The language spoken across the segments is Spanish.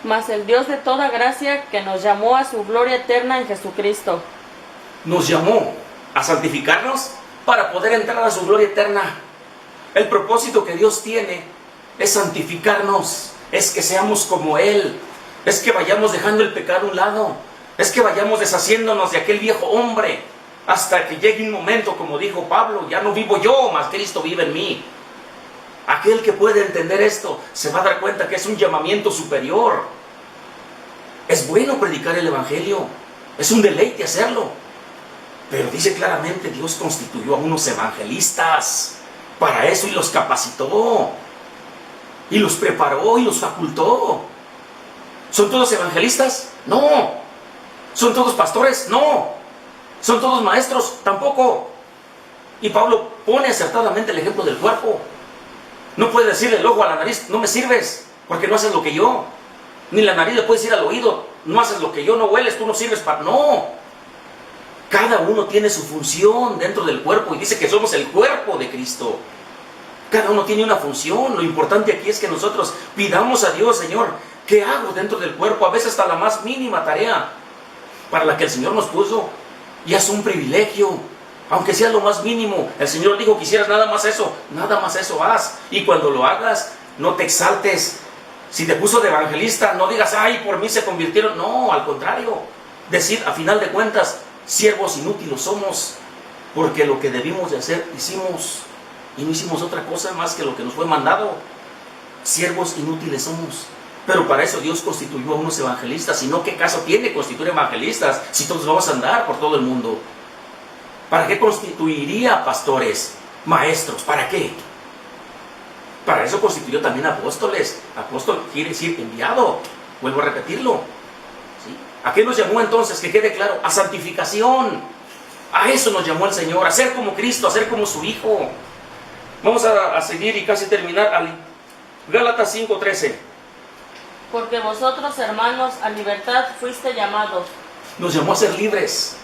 mas el Dios de toda gracia, que nos llamó a su gloria eterna en Jesucristo. Nos llamó a santificarnos para poder entrar a su gloria eterna. El propósito que Dios tiene es santificarnos, es que seamos como Él, es que vayamos dejando el pecado a un lado, es que vayamos deshaciéndonos de aquel viejo hombre, hasta que llegue un momento, como dijo Pablo, ya no vivo yo, mas Cristo vive en mí. Aquel que puede entender esto se va a dar cuenta que es un llamamiento superior. Es bueno predicar el Evangelio, es un deleite hacerlo, pero dice claramente, Dios constituyó a unos evangelistas para eso y los capacitó, y los preparó y los facultó. ¿Son todos evangelistas? No. ¿Son todos pastores? No. ¿Son todos maestros? Tampoco. Y Pablo pone acertadamente el ejemplo del cuerpo. No puede decirle el ojo a la nariz, no me sirves, porque no haces lo que yo. Ni la nariz le puede decir al oído, no haces lo que yo, no hueles, tú no sirves para... No. Cada uno tiene su función dentro del cuerpo y dice que somos el cuerpo de Cristo. Cada uno tiene una función. Lo importante aquí es que nosotros pidamos a Dios, Señor, ¿qué hago dentro del cuerpo? A veces hasta la más mínima tarea para la que el Señor nos puso. Ya es un privilegio, aunque sea lo más mínimo. El Señor dijo que hicieras nada más eso haz. Y cuando lo hagas, no te exaltes. Si te puso de evangelista, no digas, ay, por mí se convirtieron. No, al contrario. Decir, a final de cuentas, siervos inútiles somos, porque lo que debimos de hacer, hicimos. Y no hicimos otra cosa más que lo que nos fue mandado. Siervos inútiles somos. Pero para eso Dios constituyó a unos evangelistas. Si no, ¿qué caso tiene constituir evangelistas si todos vamos a andar por todo el mundo? ¿Para qué constituiría pastores, maestros? ¿Para qué? Para eso constituyó también apóstoles. Apóstol quiere decir enviado. Vuelvo a repetirlo. ¿Sí? ¿A qué nos llamó entonces? Que quede claro. A santificación. A eso nos llamó el Señor. A ser como Cristo, a ser como su Hijo. Vamos a seguir y casi terminar al Gálatas 5:13. Porque vosotros, hermanos, a libertad fuiste llamados. Nos llamó a ser libres.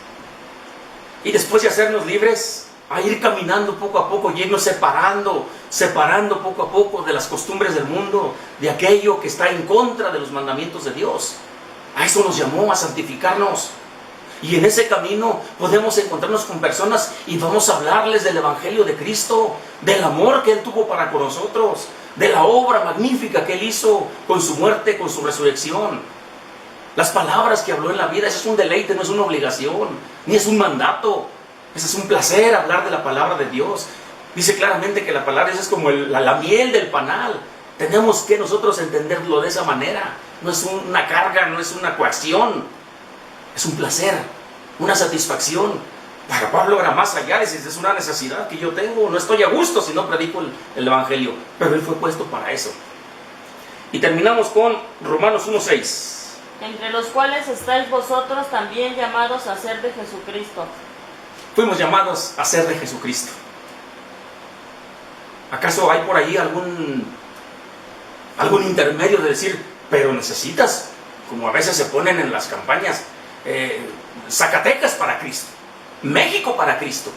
Y después de hacernos libres, a ir caminando poco a poco y irnos separando poco a poco de las costumbres del mundo, de aquello que está en contra de los mandamientos de Dios. A eso nos llamó, a santificarnos. Y en ese camino podemos encontrarnos con personas y vamos a hablarles del Evangelio de Cristo, del amor que Él tuvo para con nosotros, de la obra magnífica que Él hizo con su muerte, con su resurrección. Las palabras que habló en la vida, eso es un deleite, no es una obligación, ni es un mandato. Eso es un placer hablar de la palabra de Dios. Dice claramente que la palabra es como la miel del panal. Tenemos que nosotros entenderlo de esa manera. No es una carga, no es una coacción. Es un placer, una satisfacción. Para Pablo era más allá, es una necesidad que yo tengo. No estoy a gusto si no predico el Evangelio. Pero Él fue puesto para eso. Y terminamos con Romanos 1:6. Entre los cuales estáis vosotros también llamados a ser de Jesucristo. Fuimos llamados a ser de Jesucristo. ¿Acaso hay por ahí algún intermedio de decir, pero necesitas, como a veces se ponen en las campañas, Zacatecas para Cristo, México para Cristo?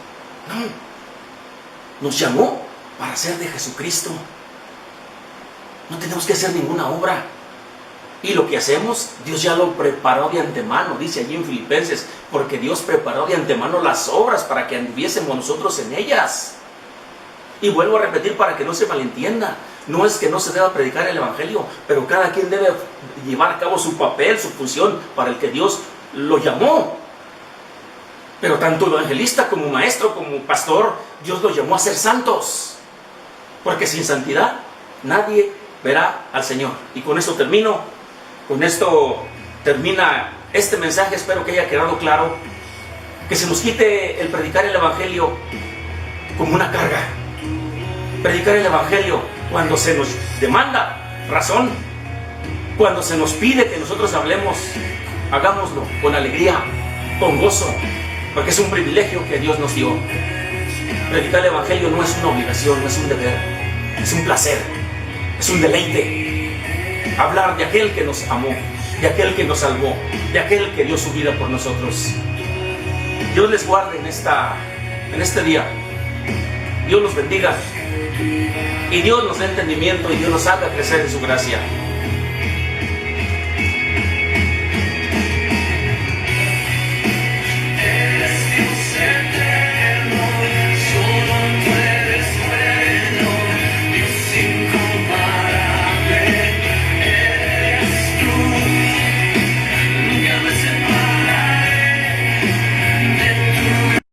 No, nos llamó para ser de Jesucristo. No tenemos que hacer ninguna obra. Y lo que hacemos, Dios ya lo preparó de antemano, dice allí en Filipenses, porque Dios preparó de antemano las obras para que anduviésemos nosotros en ellas. Y vuelvo a repetir para que no se malentienda, no es que no se deba predicar el Evangelio, pero cada quien debe llevar a cabo su papel, su función para el que Dios lo llamó. Pero tanto evangelista como maestro, como pastor, Dios los llamó a ser santos, porque sin santidad nadie verá al Señor. Y con esto termino. Con esto termina este mensaje. Espero que haya quedado claro. Que se nos quite el predicar el Evangelio como una carga. Predicar el Evangelio cuando se nos demanda razón, cuando se nos pide que nosotros hablemos, hagámoslo con alegría, con gozo, porque es un privilegio que Dios nos dio. Predicar el Evangelio no es una obligación, no es un deber, es un placer, es un deleite. Hablar de aquel que nos amó, de aquel que nos salvó, de aquel que dio su vida por nosotros. Dios les guarde en este día. Dios los bendiga. Y Dios nos dé entendimiento y Dios nos haga crecer en su gracia.